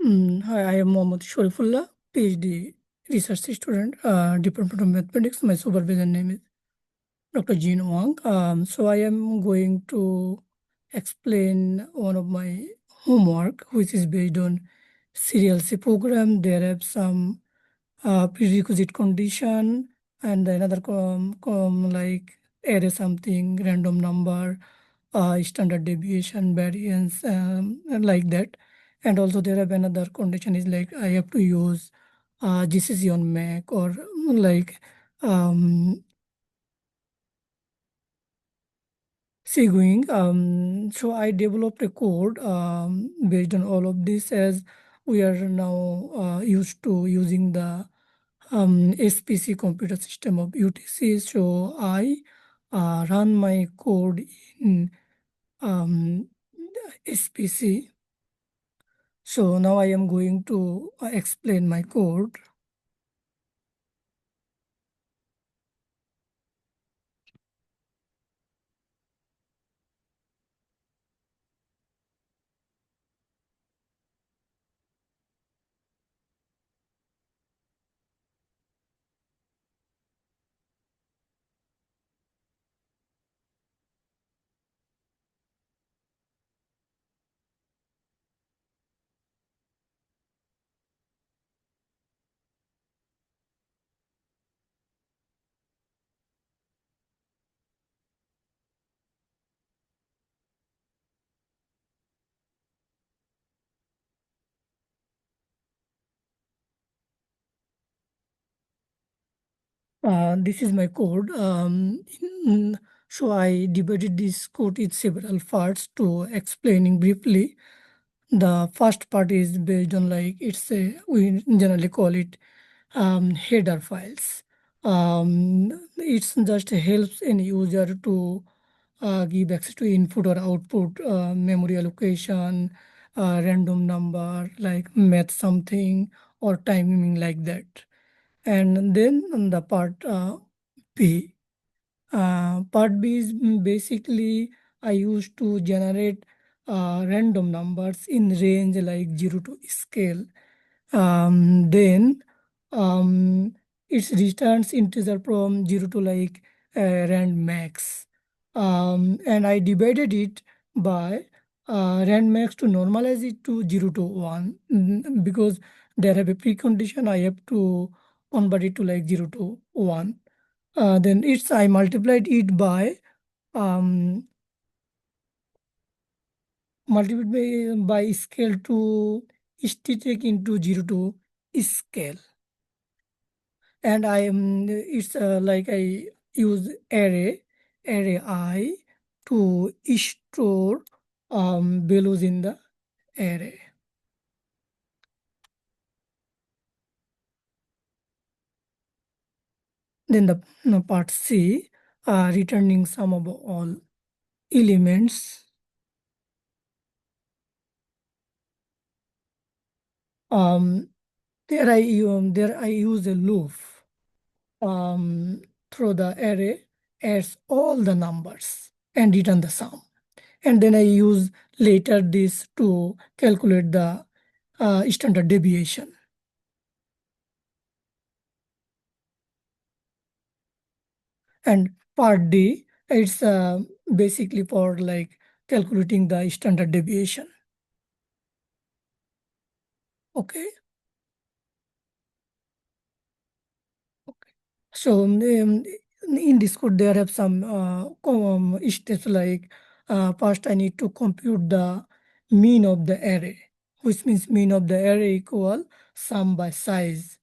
Hi, I am Mohammad Sharifullah, PhD research student, Department of Mathematics. My supervisor name is Dr. Jean Wang. So I am going to explain one of my homework, which is based on serial C program. There have some prerequisite condition and another like array something, random number, standard deviation, variance, and like that. And also there have another condition is like I have to use GCC on Mac or like um, Seguing. So I developed a code based on all of this as we are now used to using the SPC computer system of UTC. So I run my code in um, SPC. So now I am going to explain my code. This is my code. So I divided this code in several parts to explaining briefly. The first part is based on like we generally call it header files. It just helps any user to give access to input or output, memory allocation, random number like math something or timing like that. And then on the part B. Part B is basically I used to generate random numbers in range like 0 to scale. Then um, it returns integer from 0 to like rand max. And I divided it by rand max to normalize it to 0 to 1 because there have a precondition I have to convert it to like 0 to 1. Then it's I multiplied it by um, by scale to static into 0 to scale. And I am it's like I use array I to store values in the array. Then the part C, returning sum of all elements. Um, there I use a loop um, through the array adds all the numbers and return the sum. And then I use later this to calculate the standard deviation. And part D, it's basically for like calculating the standard deviation. Okay. So in this code, there have some steps like first I need to compute the mean of the array, which means mean of the array equal sum by size.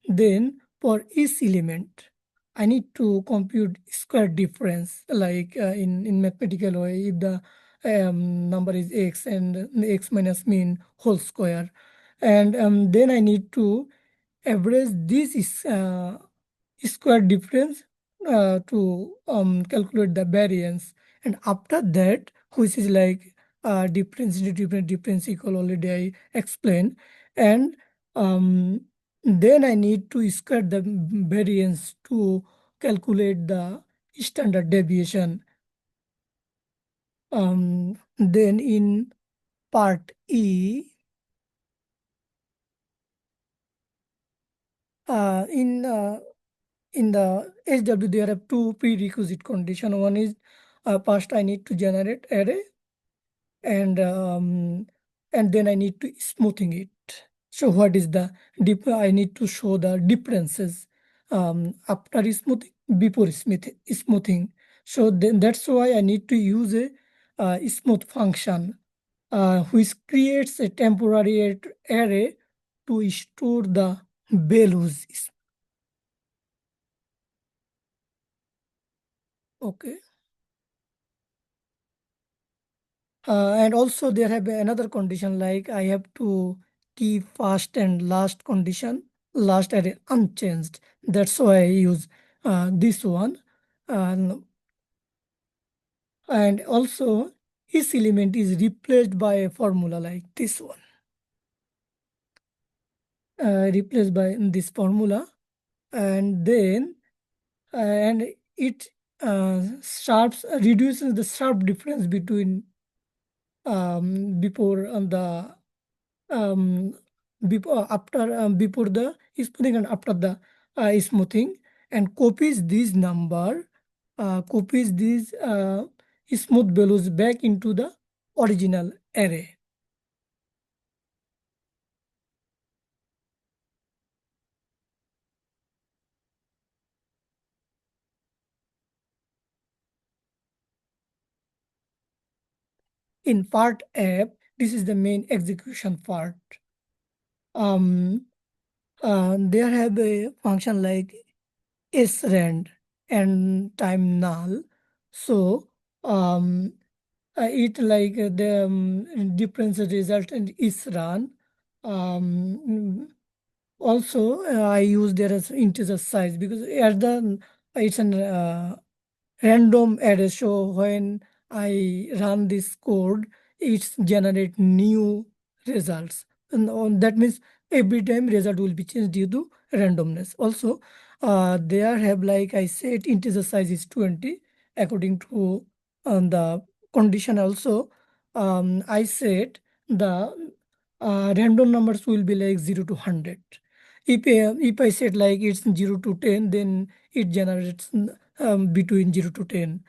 Then for each element, I need to compute square difference, like in mathematical way, if the number is x and x minus mean whole square. And then I need to average this is square difference to calculate the variance. And after that, which is like difference equal already I explained. And um, then I need to square the variance to calculate the standard deviation. Then in part E, In the SW, there are two prerequisite condition. One is first I need to generate array, and then I need to smoothing it. So what is the I need to show the differences after smoothing, before smoothing. So then that's why I need to use a smooth function which creates a temporary array to store the values. Okay. And also there have another condition like I have to keep first and last condition, last array unchanged. That's why I use this one. And, and also each element is replaced by a formula like this one. Replaced by this formula, and then and it sharps reduces the sharp difference between before the um, before after before the smoothing and after the smoothing, and copies these smooth values back into the original array. In part F, this is the main execution part. um, there have a function like srand and time null. So um, it like the difference result in is run. Also, I use there as integer size because at the it's an random array. So when I run this code, it's generate new results, and that means every time result will be changed due to randomness. Also, there have like I said, integer size is 20 according to the condition. Also, I said the random numbers will be like 0 to 100. If I said like it's 0 to 10, then it generates between 0 to 10.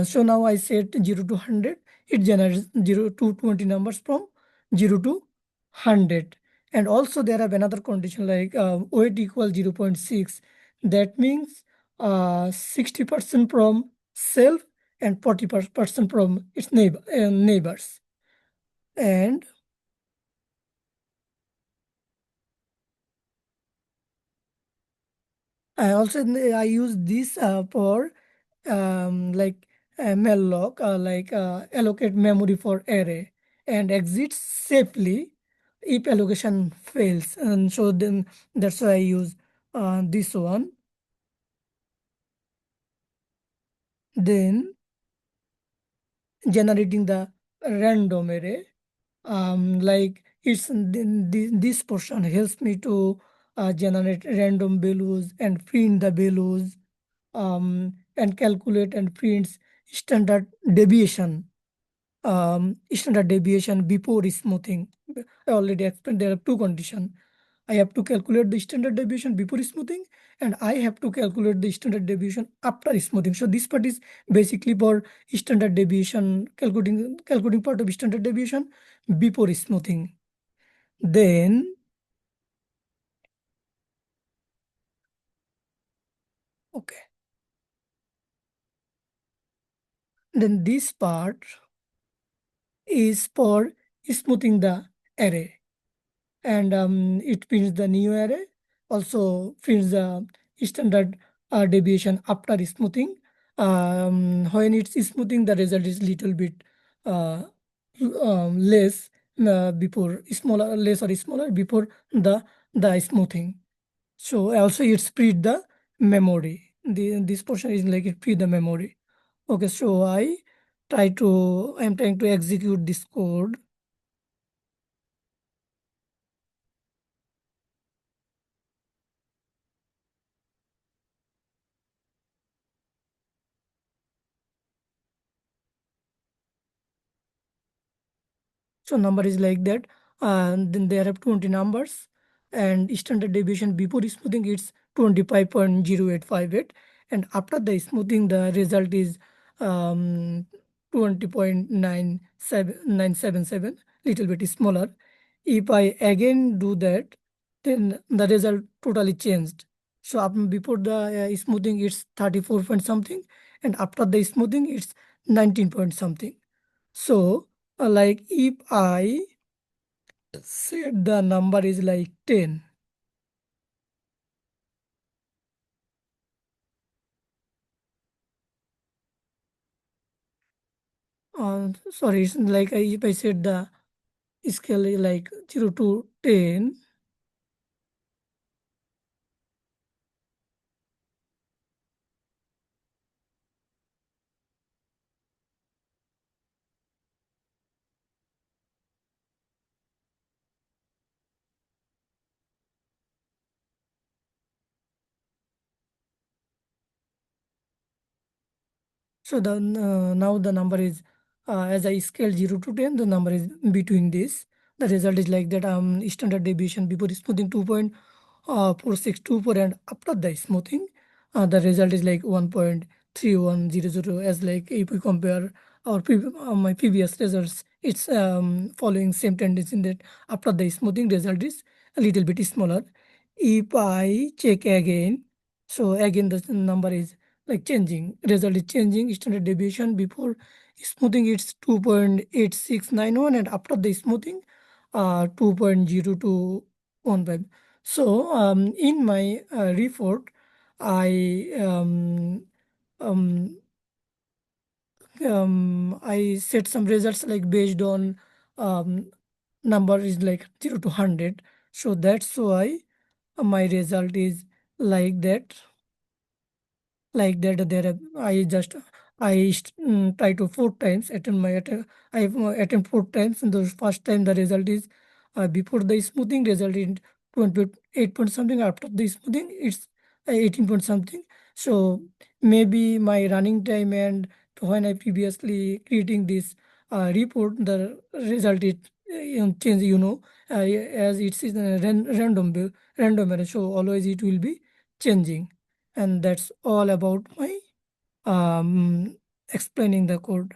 So now I set 0 to 100. It generates 0 to 20 numbers from 0 to 100. And also there are another condition like weight equals 0.6. That means 60% from self and 40% from its neighbors. And I use this for like malloc, like allocate memory for array and exit safely if allocation fails. And so then that's why I use this one. Then generating the random array, like this portion helps me to generate random values and print the values, and calculate and prints standard deviation standard deviation before smoothing. I already explained there are two conditions. I have to calculate the standard deviation before smoothing, and I have to calculate the standard deviation after smoothing. So this part is basically for standard deviation, calculating part of standard deviation before smoothing. Then, okay, then this part is for smoothing the array, and it prints the new array, also prints the standard deviation after smoothing. When it's smoothing, the result is little bit uh, less before smaller, less or smaller before the smoothing. So also it split the memory. This portion is like it free the memory. Okay, so I'm trying to execute this code. So number is like that. And then there are 20 numbers. and standard deviation before smoothing it's 25.0858, and after the smoothing the result is um, 20.977, little bit smaller. If I again do that, then the result totally changed. So before the smoothing it's 34 point something, and after the smoothing it's 19 point something. So like if I said the number is like 10. Sorry, it's like if I said the scale is like 0 to 10. So the now the number is as I scale 0 to 10, the number is between this. The result is like that standard deviation before smoothing 2.4624, and after the smoothing the result is like 1.3100, as like if we compare my previous results, it's following same tendency in that after the smoothing result is a little bit smaller. If I check again, so again the number is like changing, result is changing. Standard deviation before smoothing it's 2.8691, and after the smoothing 2.0215. So in my report I um, I set some results like based on um, number is like 0 to 100. So that's why my result is like that. There I just try to four times attempt I attempt four times, and the first time the result is before the smoothing result in 28 point something, after the smoothing it's 18 point something. So maybe my running time and when I previously creating this report, the result is change, as it's in a random error, so always it will be changing. And that's all about my um, explaining the code.